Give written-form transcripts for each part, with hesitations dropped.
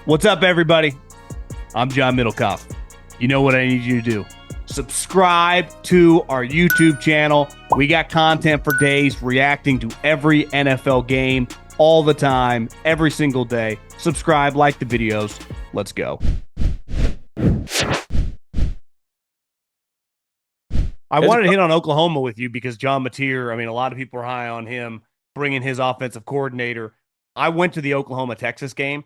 What's up, everybody? I'm John Middlekauff. You know what I need you to do. Subscribe to our YouTube channel. We got content for days reacting to every NFL game all the time, every single day. Subscribe, like the videos. Let's go. I wanted to hit on Oklahoma with you because John Mateer, a lot of people are high on him bringing his offensive coordinator. I went to the Oklahoma-Texas game,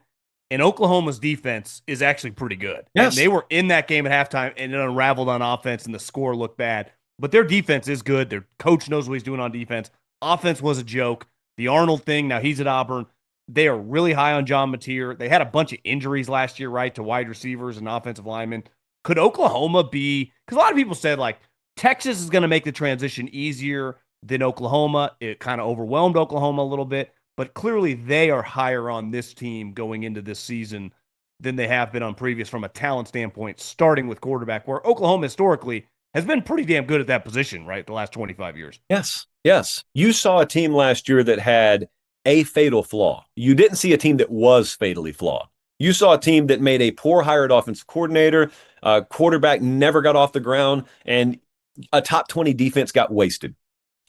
and Oklahoma's defense is actually pretty good. Yes. And they were in that game at halftime, and it unraveled on offense, and the score looked bad. But their defense is good. Their coach knows what he's doing on defense. Offense was a joke. The Arnold thing, now he's at Auburn. They are really high on John Mateer. They had a bunch of injuries last year, right, to wide receivers and offensive linemen. Could Oklahoma be – because a lot of people said, like, Texas is going to make the transition easier than Oklahoma. It kind of overwhelmed Oklahoma a little bit, but clearly they are higher on this team going into this season than they have been on previous from a talent standpoint, starting with quarterback, where Oklahoma historically has been pretty damn good at that position, right, the last 25 years. Yes. You saw a team last year that had a fatal flaw. You didn't see a team that was fatally flawed. You saw a team that made a poor hired offensive coordinator, quarterback never got off the ground, and a top 20 defense got wasted.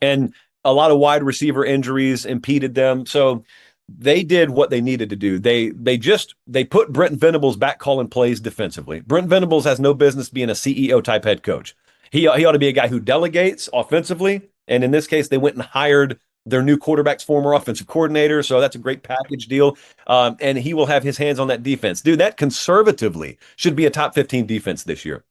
And a lot of wide receiver injuries impeded them. So they did what they needed to do. They put Brent Venables back calling plays defensively. Brent Venables has no business being a CEO type head coach. He ought to be a guy who delegates offensively. And in this case, they went and hired their new quarterback's former offensive coordinator. So that's a great package deal. And he will have his hands on that defense. Dude, that conservatively should be a top 15 defense this year.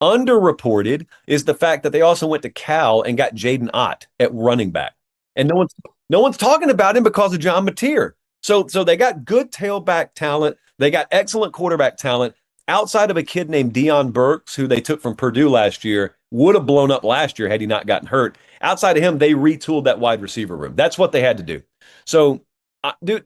Underreported is the fact that they also went to Cal and got Jaden Ott at running back. And no one's talking about him because of John Mateer. So they got good tailback talent. They got excellent quarterback talent. Outside of a kid named Deion Burks, who they took from Purdue last year, would have blown up last year had he not gotten hurt. Outside of him, they retooled that wide receiver room. That's what they had to do. So, dude,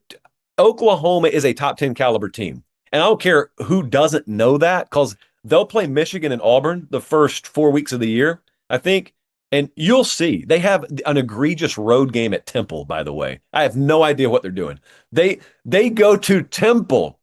Oklahoma is a top 10 caliber team. And I don't care who doesn't know that, because they'll play Michigan and Auburn the first 4 weeks of the year, I think. And you'll see. They have an egregious road game at Temple, by the way. I have no idea what they're doing. They go to Temple.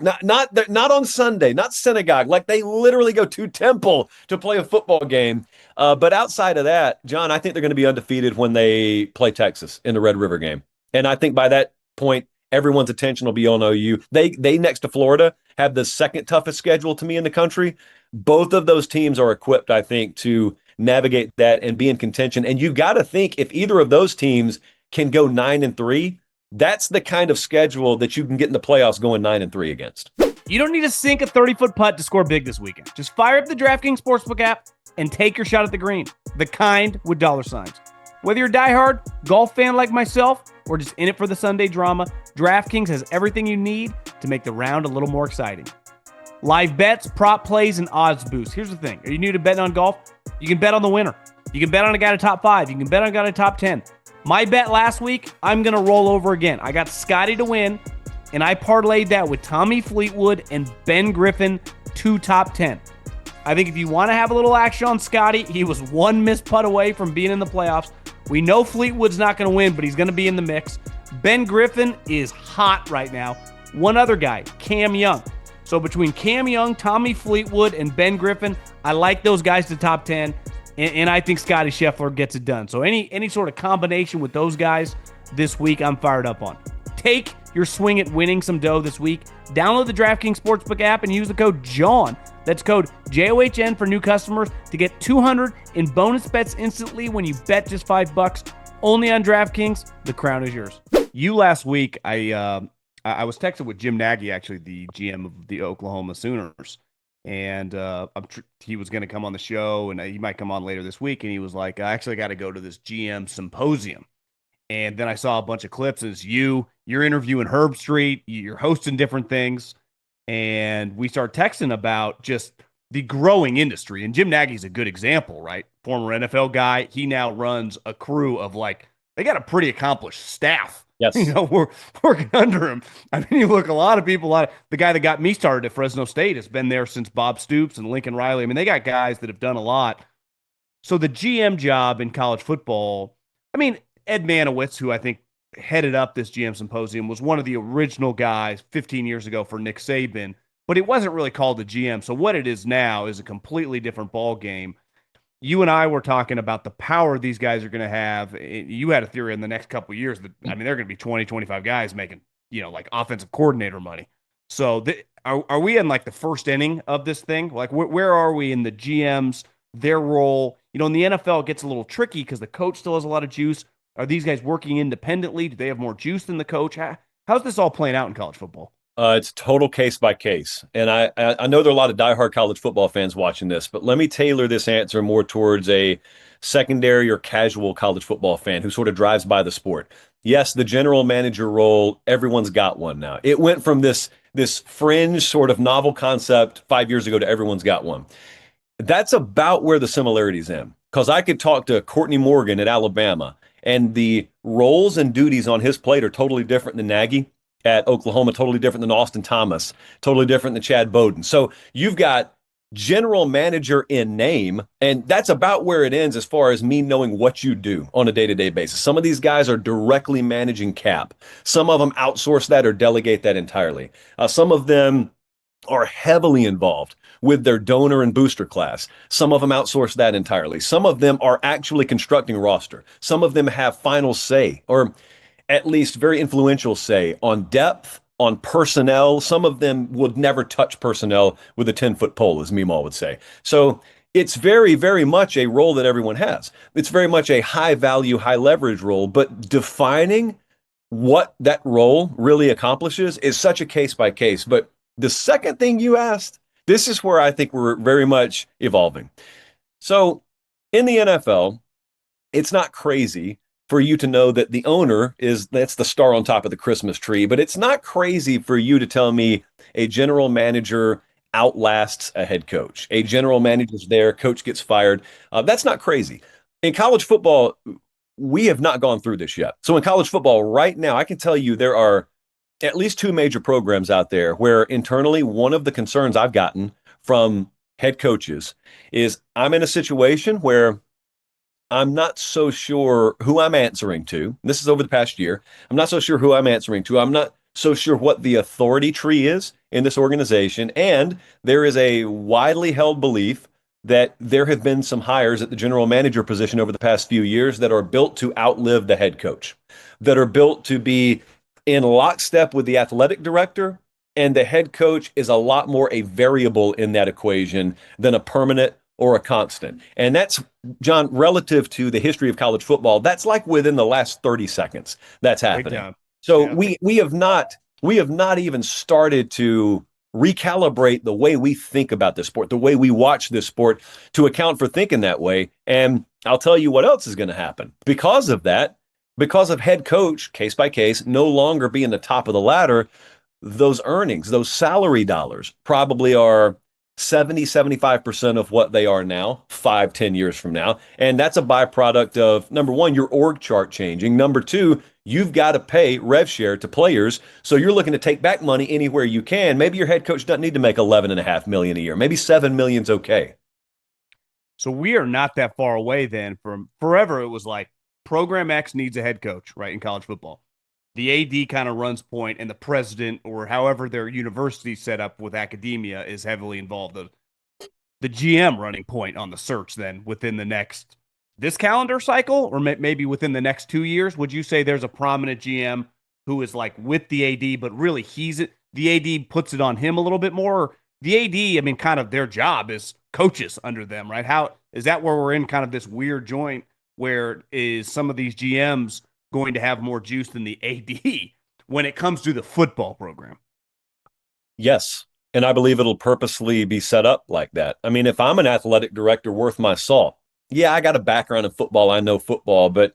Not on Sunday, not synagogue. Like, they literally go to Temple to play a football game. But outside of that, John, I think they're going to be undefeated when they play Texas in the Red River game. And I think by that point, everyone's attention will be on OU. They next to Florida have the second toughest schedule to me in the country. Both of those teams are equipped, I think, to navigate that and be in contention. And you got to think, if either of those teams can go 9-3, that's the kind of schedule that you can get in the playoffs going 9-3 against. You don't need to sink a 30-foot putt to score big this weekend. Just fire up the DraftKings Sportsbook app and take your shot at the green, the kind with dollar signs. Whether you're a diehard golf fan like myself or just in it for the Sunday drama, DraftKings has everything you need to make the round a little more exciting. Live bets, prop plays, and odds boosts. Here's the thing. Are you new to betting on golf? You can bet on the winner. You can bet on a guy to top 5. You can bet on a guy to top 10. My bet last week, I'm going to roll over again. I got Scotty to win, and I parlayed that with Tommy Fleetwood and Ben Griffin, 2 top 10. I think if you want to have a little action on Scotty, he was one missed putt away from being in the playoffs. We know Fleetwood's not going to win, but he's going to be in the mix. Ben Griffin is hot right now. One other guy, Cam Young. So between Cam Young, Tommy Fleetwood, and Ben Griffin, I like those guys to top 10, and I think Scotty Scheffler gets it done. So any sort of combination with those guys this week, I'm fired up on. Take your swing at winning some dough this week. Download the DraftKings Sportsbook app and use the code JOHN. That's code JOHN for new customers to get $200 in bonus bets instantly when you bet just $5. Only on DraftKings. The crown is yours. You last week, I was texting with Jim Nagy, actually the GM of the Oklahoma Sooners, and he was going to come on the show, and he might come on later this week. And he was like, "I actually got to go to this GM symposium." And then I saw a bunch of clips. It's you're interviewing Herb Street, you're hosting different things. And we start texting about just the growing industry. And Jim Nagy's a good example, right? Former NFL guy. He now runs a crew of they got a pretty accomplished staff. Yes. We're working under him. You look, a lot of people, the guy that got me started at Fresno State has been there since Bob Stoops and Lincoln Riley. They got guys that have done a lot. So the GM job in college football, Ed Manowitz, who I think headed up this GM symposium, was one of the original guys 15 years ago for Nick Saban, but it wasn't really called the GM. So what it is now is a completely different ball game. You and I were talking about the power these guys are going to have. You had a theory in the next couple of years that, I mean, they're going to be 20, 25 guys making, like offensive coordinator money. So are we in like the first inning of this thing? Like where are we in the GMs, their role? In the NFL, it gets a little tricky because the coach still has a lot of juice. Are these guys working independently? Do they have more juice than the coach? How's this all playing out in college football? It's total case by case. And I know there are a lot of diehard college football fans watching this, but let me tailor this answer more towards a secondary or casual college football fan who sort of drives by the sport. Yes, the general manager role, everyone's got one now. It went from this fringe sort of novel concept 5 years ago to everyone's got one. That's about where the similarities end. Because I could talk to Courtney Morgan at Alabama, and the roles and duties on his plate are totally different than Nagy at Oklahoma, totally different than Austin Thomas, totally different than Chad Bowden. So you've got general manager in name, and that's about where it ends as far as me knowing what you do on a day-to-day basis. Some of these guys are directly managing cap. Some of them outsource that or delegate that entirely. Some of them are heavily involved with their donor and booster class. Some of them outsource that entirely. Some of them are actually constructing roster. Some of them have final say, or at least very influential say on depth, on personnel. Some of them would never touch personnel with a 10-foot pole, as Meemaw would say. So it's very, very much a role that everyone has. It's very much a high value, high leverage role, but defining what that role really accomplishes is such a case by case. But the second thing you asked, this is where I think we're very much evolving. So in the NFL, it's not crazy for you to know that the owner that's the star on top of the Christmas tree, but it's not crazy for you to tell me a general manager outlasts a head coach. A general manager's there, coach gets fired. That's not crazy. In college football, we have not gone through this yet. So in college football right now, I can tell you there are at least two major programs out there where internally one of the concerns I've gotten from head coaches is I'm in a situation where I'm not so sure who I'm answering to. This is over the past year. I'm not so sure who I'm answering to. I'm not so sure what the authority tree is in this organization. And there is a widely held belief that there have been some hires at the general manager position over the past few years that are built to outlive the head coach, that are built to be in lockstep with the athletic director. And the head coach is a lot more a variable in that equation than a permanent or a constant. And that's, John, relative to the history of college football, that's like within the last 30 seconds that's happening. So yeah. we have not even started to recalibrate the way we think about this sport, the way we watch this sport to account for thinking that way. And I'll tell you what else is going to happen. Because of that, because of head coach, case by case, no longer being the top of the ladder, those earnings, those salary dollars probably are 75% of what they are now, 5-10 years from now. And that's a byproduct of, number one, your org chart changing. Number two, you've got to pay rev share to players. So you're looking to take back money anywhere you can. Maybe your head coach doesn't need to make $11.5 million a year. Maybe $7 million's okay. So we are not that far away then from forever. It was like program X needs a head coach, right, in college football. The AD kind of runs point, and the president, or however their university set up with academia, is heavily involved. The GM running point on the search then within this calendar cycle, or maybe within the next 2 years, would you say there's a prominent GM who is like with the AD, but really the AD puts it on him a little bit more? The AD, I mean, kind of their job is coaches under them, right? How is that where we're in kind of this weird joint where is some of these GMs going to have more juice than the AD when it comes to the football program? Yes. And I believe it'll purposely be set up like that. I mean, if I'm an athletic director worth my salt, yeah, I got a background in football. I know football, but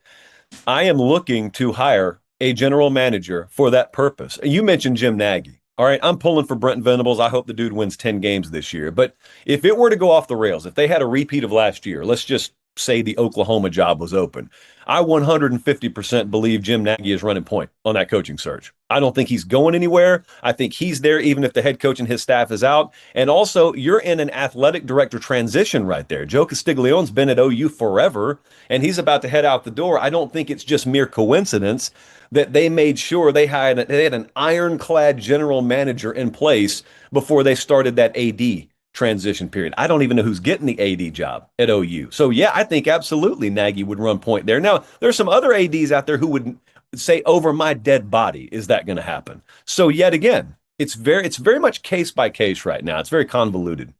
I am looking to hire a general manager for that purpose. You mentioned Jim Nagy. All right, I'm pulling for Brent Venables. I hope the dude wins 10 games this year. But if it were to go off the rails, if they had a repeat of last year, let's just say the Oklahoma job was open. I 150% believe Jim Nagy is running point on that coaching search. I don't think he's going anywhere. I think he's there even if the head coach and his staff is out. And also, you're in an athletic director transition right there. Joe Castiglione's been at OU forever, and he's about to head out the door. I don't think it's just mere coincidence that they made sure they had an ironclad general manager in place before they started that AD transition period. I don't even know who's getting the AD job at OU. So yeah, I think absolutely Nagy would run point there. Now, there's some other ADs out there who would say over my dead body, is that going to happen? So yet again, it's very much case by case right now. It's very convoluted.